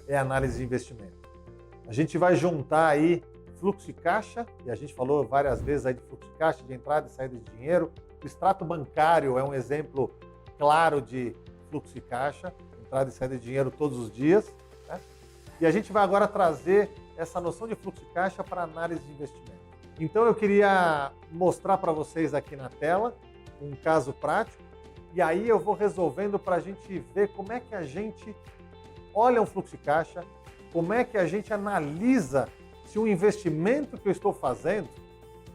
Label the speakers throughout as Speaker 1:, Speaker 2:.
Speaker 1: é análise de investimento. A gente vai juntar aí fluxo de caixa, e a gente falou várias vezes aí de fluxo de caixa, de entrada e saída de dinheiro. O extrato bancário é um exemplo claro de fluxo de caixa, entrada e saída de dinheiro todos os dias, né? E a gente vai agora trazer essa noção de fluxo de caixa para análise de investimento. Então eu queria mostrar para vocês aqui na tela um caso prático, e aí eu vou resolvendo para a gente ver como é que a gente olha um fluxo de caixa, como é que a gente analisa se o investimento que eu estou fazendo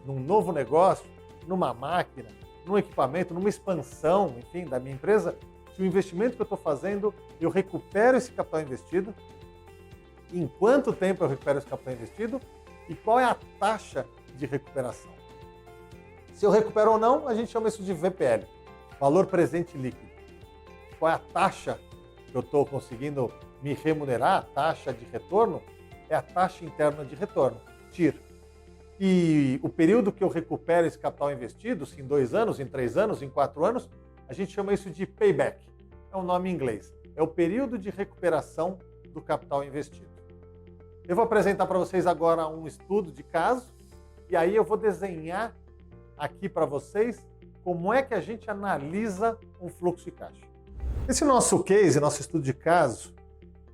Speaker 1: num novo negócio, numa máquina, num equipamento, numa expansão, enfim, da minha empresa, se o investimento que eu estou fazendo, eu recupero esse capital investido, em quanto tempo eu recupero esse capital investido e qual é a taxa de recuperação. Se eu recupero ou não, a gente chama isso de VPL, valor presente líquido. Qual é a taxa que eu estou conseguindo me remunerar, a taxa de retorno? É a taxa interna de retorno, TIR. E o período que eu recupero esse capital investido, se em 2 anos, em 3 anos, em 4 anos, a gente chama isso de payback. É um nome em inglês. É o período de recuperação do capital investido. Eu vou apresentar para vocês agora um estudo de caso, e aí eu vou desenhar aqui para vocês como é que a gente analisa um fluxo de caixa. Esse nosso case, nosso estudo de caso,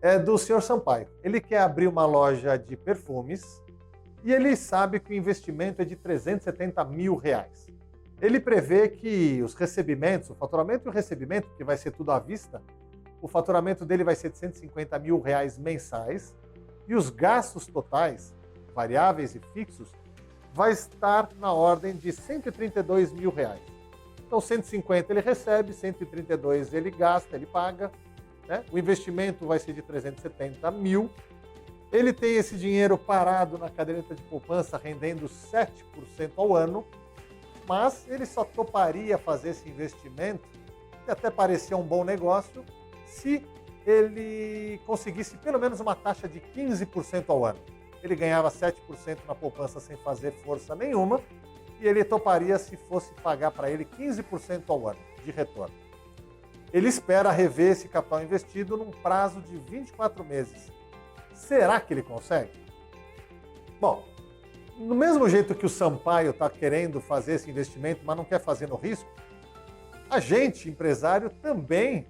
Speaker 1: é do Sr. Sampaio. Ele quer abrir uma loja de perfumes e ele sabe que o investimento é de R$370 mil. Ele prevê que os recebimentos, o faturamento e o recebimento, que vai ser tudo à vista, o faturamento dele vai ser de R$150 mil mensais e os gastos totais, variáveis e fixos, vai estar na ordem de R$132 mil. Então, 150 ele recebe, 132 ele gasta, ele paga, né? O investimento vai ser de 370 mil. Ele tem esse dinheiro parado na caderneta de poupança, rendendo 7% ao ano, mas ele só toparia fazer esse investimento, que até parecia um bom negócio, se ele conseguisse pelo menos uma taxa de 15% ao ano. Ele ganhava 7% na poupança sem fazer força nenhuma, e ele toparia se fosse pagar para ele 15% ao ano de retorno. Ele espera rever esse capital investido num prazo de 24 meses. Será que ele consegue? Bom, do mesmo jeito que o Sampaio está querendo fazer esse investimento, mas não quer fazer no risco, a gente, empresário, também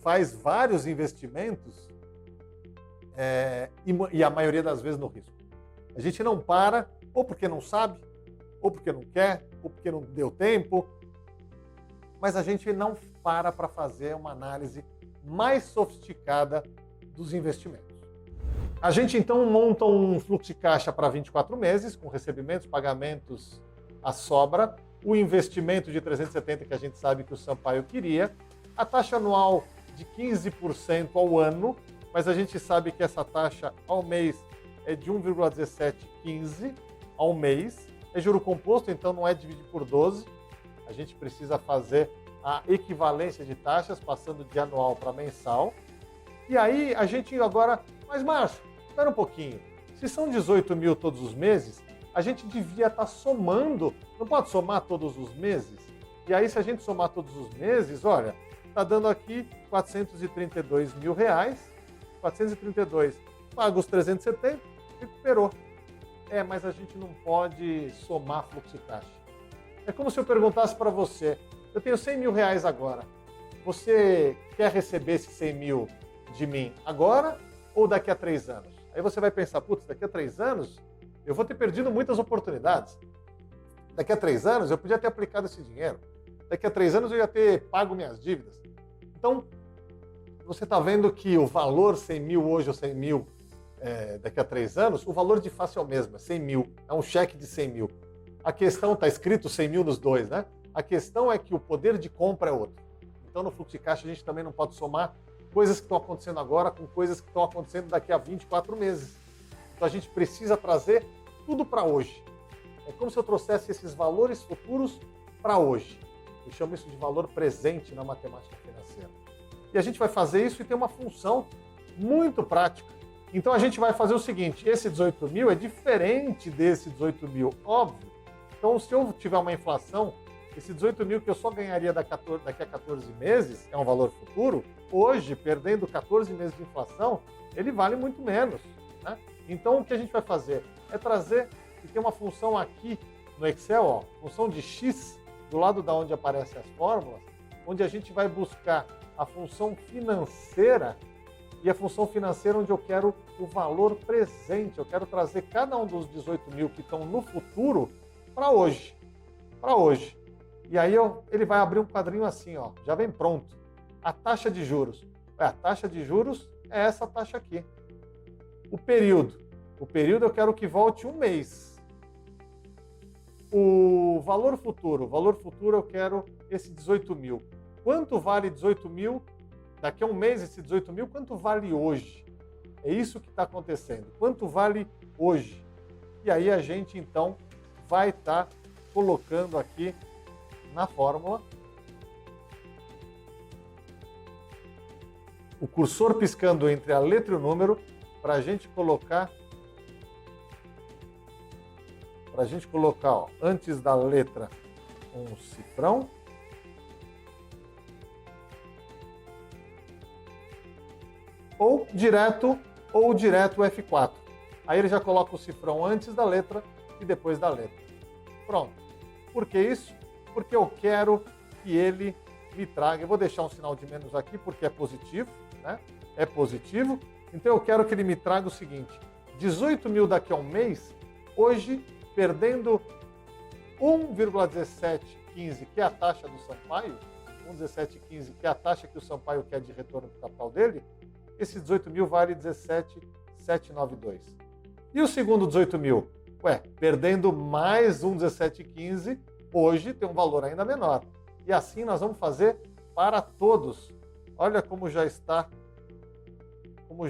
Speaker 1: faz vários investimentos e a maioria das vezes no risco. A gente não para, ou porque não sabe, ou porque não quer, ou porque não deu tempo, mas a gente não para fazer uma análise mais sofisticada dos investimentos. A gente então monta um fluxo de caixa para 24 meses, com recebimentos, pagamentos à sobra, o investimento de 370 que a gente sabe que o Sampaio queria, a taxa anual de 15% ao ano, mas a gente sabe que essa taxa ao mês é de 1,1715 ao mês, é juro composto, então não é dividido por 12, a gente precisa fazer a equivalência de taxas, passando de anual para mensal. E aí a gente agora, mas Márcio, espera um pouquinho, se são 18 mil todos os meses, a gente devia estar somando, não pode somar todos os meses? E aí se a gente somar todos os meses, olha, está dando aqui R$432 mil, 432, paga os 370, recuperou. Mas a gente não pode somar fluxo de caixa. É como se eu perguntasse para você, eu tenho R$100 mil agora, você quer receber esses 100 mil de mim agora ou daqui a 3 anos? Aí você vai pensar, putz, daqui a 3 anos eu vou ter perdido muitas oportunidades. Daqui a 3 anos eu podia ter aplicado esse dinheiro. Daqui a 3 anos eu ia ter pago minhas dívidas. Então, você está vendo que o valor 100 mil hoje ou 100 mil daqui a 3 anos, o valor de face é o mesmo, é 100 mil, é um cheque de 100 mil. A questão, está escrito 100 mil nos dois, né? A questão é que o poder de compra é outro. Então, no fluxo de caixa, a gente também não pode somar coisas que estão acontecendo agora com coisas que estão acontecendo daqui a 24 meses. Então, a gente precisa trazer tudo para hoje. É como se eu trouxesse esses valores futuros para hoje. Eu chamo isso de valor presente na matemática financeira. E a gente vai fazer isso e tem uma função muito prática. Então, a gente vai fazer o seguinte, esse 18 mil é diferente desse 18 mil, óbvio. Então, se eu tiver uma inflação, esse 18 mil que eu só ganharia daqui a 14 meses, é um valor futuro, hoje, perdendo 14 meses de inflação, ele vale muito menos, né? Então, o que a gente vai fazer é trazer, e tem uma função aqui no Excel, ó, função de X, do lado da onde aparecem as fórmulas, onde a gente vai buscar a função financeira, e a função financeira onde eu quero o valor presente, eu quero trazer cada um dos 18 mil que estão no futuro para hoje, E aí ele vai abrir um quadrinho assim, ó, já vem pronto. A taxa de juros. A taxa de juros é essa taxa aqui. O período eu quero que volte um mês. O valor futuro eu quero esse 18 mil. Quanto vale 18 mil? Daqui a um mês esse 18 mil, quanto vale hoje? É isso que está acontecendo. Quanto vale hoje? E aí a gente, então, vai estar colocando aqui na fórmula o cursor piscando entre a letra e o número para a gente colocar, ó, antes da letra um cifrão, ou direto F4. Aí ele já coloca o cifrão antes da letra e depois da letra. Pronto. Por que isso? Porque eu quero que ele me traga, eu vou deixar um sinal de menos aqui porque é positivo, né? É positivo. Então eu quero que ele me traga o seguinte, 18 mil daqui a um mês, hoje perdendo 1,1715, que é a taxa do Sampaio, 1,1715, que é a taxa que o Sampaio quer de retorno do capital dele, esse 18 mil vale 17,792. E o segundo 18 mil? Perdendo mais 1,1715, hoje tem um valor ainda menor. E assim nós vamos fazer para todos. Olha como já está o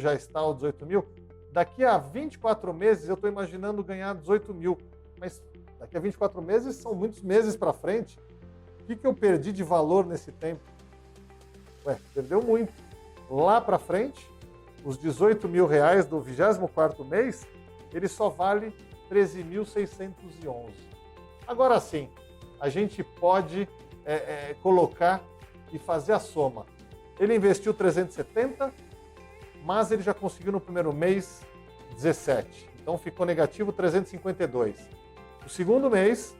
Speaker 1: 18 mil. Daqui a 24 meses eu estou imaginando ganhar 18 mil. Mas daqui a 24 meses são muitos meses para frente. O que eu perdi de valor nesse tempo? Perdeu muito. Lá para frente, os 18 mil reais do 24º mês, ele só vale 13.611. Agora sim, a gente pode colocar e fazer a soma. Ele investiu 370, mas ele já conseguiu no primeiro mês 17. Então ficou negativo 352. O segundo mês,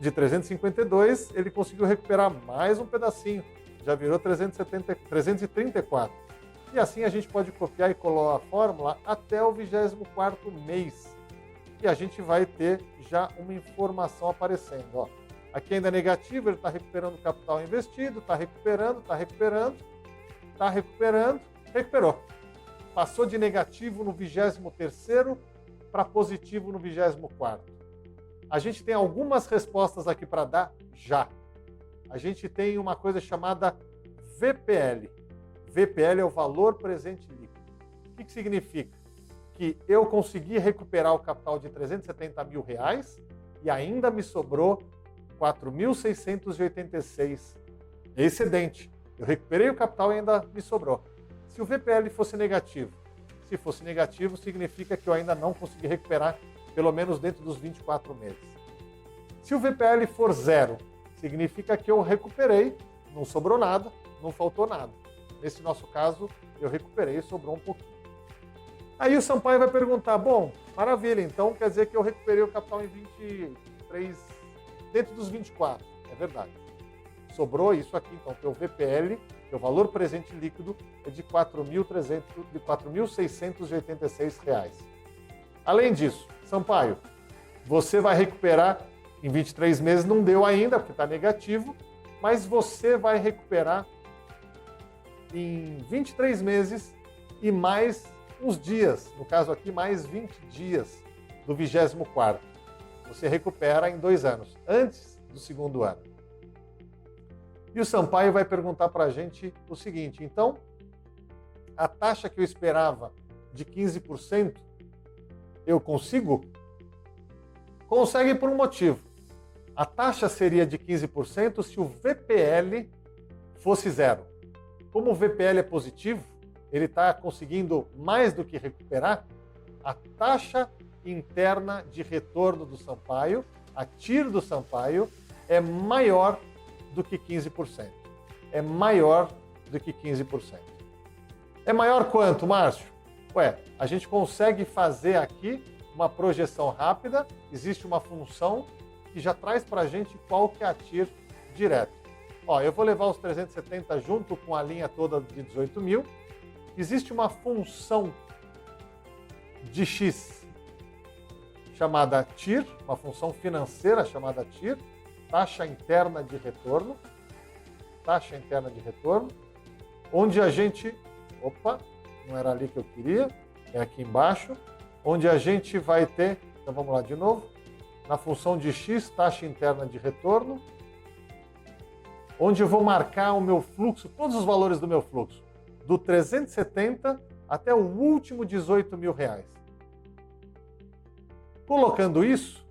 Speaker 1: de 352, ele conseguiu recuperar mais um pedacinho. Já virou 334. E assim a gente pode copiar e colar a fórmula até o 24º mês. E a gente vai ter já uma informação aparecendo. Ó. Aqui ainda é negativo, ele está recuperando o capital investido, está recuperando, recuperou. Passou de negativo no 23º para positivo no 24º. A gente tem algumas respostas aqui para dar já. A gente tem uma coisa chamada VPL. VPL é o valor presente líquido. O que significa? Que eu consegui recuperar o capital de 370 mil reais e ainda me sobrou 4.686 excedente. Eu recuperei o capital e ainda me sobrou. Se o VPL fosse negativo, significa que eu ainda não consegui recuperar, pelo menos dentro dos 24 meses. Se o VPL for zero, significa que eu recuperei, não sobrou nada, não faltou nada. Nesse nosso caso, eu recuperei e sobrou um pouquinho. Aí o Sampaio vai perguntar, bom, maravilha, então quer dizer que eu recuperei o capital em 23, dentro dos 24. É verdade. Sobrou isso aqui, então, teu VPL, teu valor presente líquido, é de R$ 4.686. Além disso, Sampaio, você vai recuperar em 23 meses, não deu ainda, porque está negativo, mas você vai recuperar em 23 meses e mais uns dias, no caso aqui, mais 20 dias do 24º. Você recupera em 2 anos, antes do segundo ano. E o Sampaio vai perguntar para a gente o seguinte, então, a taxa que eu esperava de 15%, eu consigo? Consegue por um motivo. A taxa seria de 15% se o VPL fosse zero. Como o VPL é positivo, ele está conseguindo mais do que recuperar, a taxa interna de retorno do Sampaio, a TIR do Sampaio, é maior do que 15%. É maior do que 15%. É maior quanto, Márcio? Ué, a gente consegue fazer aqui uma projeção rápida, existe uma função que já traz para a gente qual que é a TIR direto. Ó, eu vou levar os 370 junto com a linha toda de 18 mil. Existe uma função de X chamada TIR, uma função financeira chamada TIR, taxa interna de retorno, onde a gente, opa, não era ali que eu queria, é aqui embaixo, onde a gente vai ter, então vamos lá de novo, na função de X, taxa interna de retorno, onde eu vou marcar o meu fluxo, todos os valores do meu fluxo, do 370 até o último 18 mil reais. Colocando isso,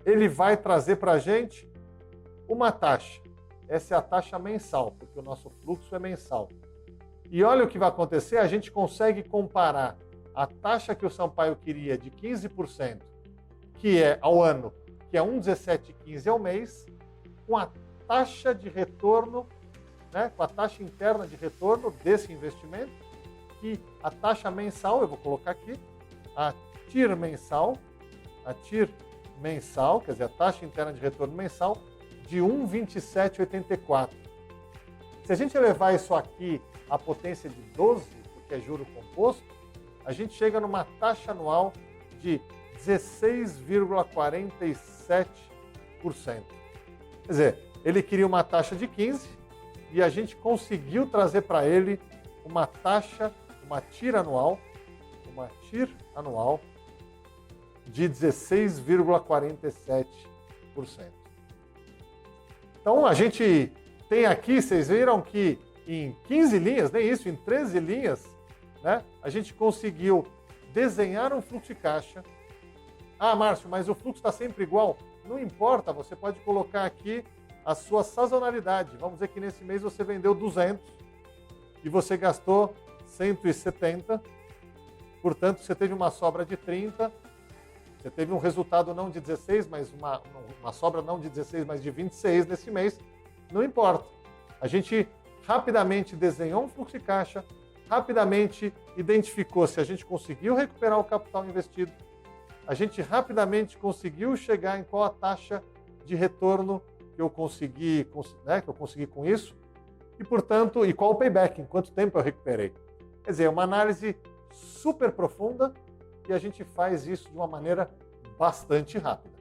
Speaker 1: ele vai trazer para a gente uma taxa. Essa é a taxa mensal, porque o nosso fluxo é mensal. E olha o que vai acontecer, a gente consegue comparar a taxa que o Sampaio queria de 15%, que é ao ano, que é 1,1715 ao mês, com a taxa de retorno, né, com a taxa interna de retorno desse investimento, que a taxa mensal, eu vou colocar aqui, a TIR mensal, quer dizer, a taxa interna de retorno mensal, de 1,2784. Se a gente elevar isso aqui à potência de 12, porque é juro composto, a gente chega numa taxa anual de 16,47%. Quer dizer, ele queria uma taxa de 15 e a gente conseguiu trazer para ele uma taxa, uma TIR anual de 16,47%. Então, a gente tem aqui, vocês viram que em 15 linhas, nem isso, em 13 linhas, né, a gente conseguiu desenhar um fluxo de caixa. Ah, Márcio, mas o fluxo está sempre igual? Não importa, você pode colocar aqui a sua sazonalidade. Vamos dizer que nesse mês você vendeu 200 e você gastou 170, portanto, você teve uma sobra de 30, você teve um resultado não de 16, mas uma sobra não de 16, mas de 26 nesse mês, não importa. A gente rapidamente desenhou um fluxo de caixa, rapidamente identificou se a gente conseguiu recuperar o capital investido, a gente rapidamente conseguiu chegar em qual a taxa de retorno que eu consegui com isso, e, portanto, e qual o payback, em quanto tempo eu recuperei. Quer dizer, é uma análise super profunda e a gente faz isso de uma maneira bastante rápida.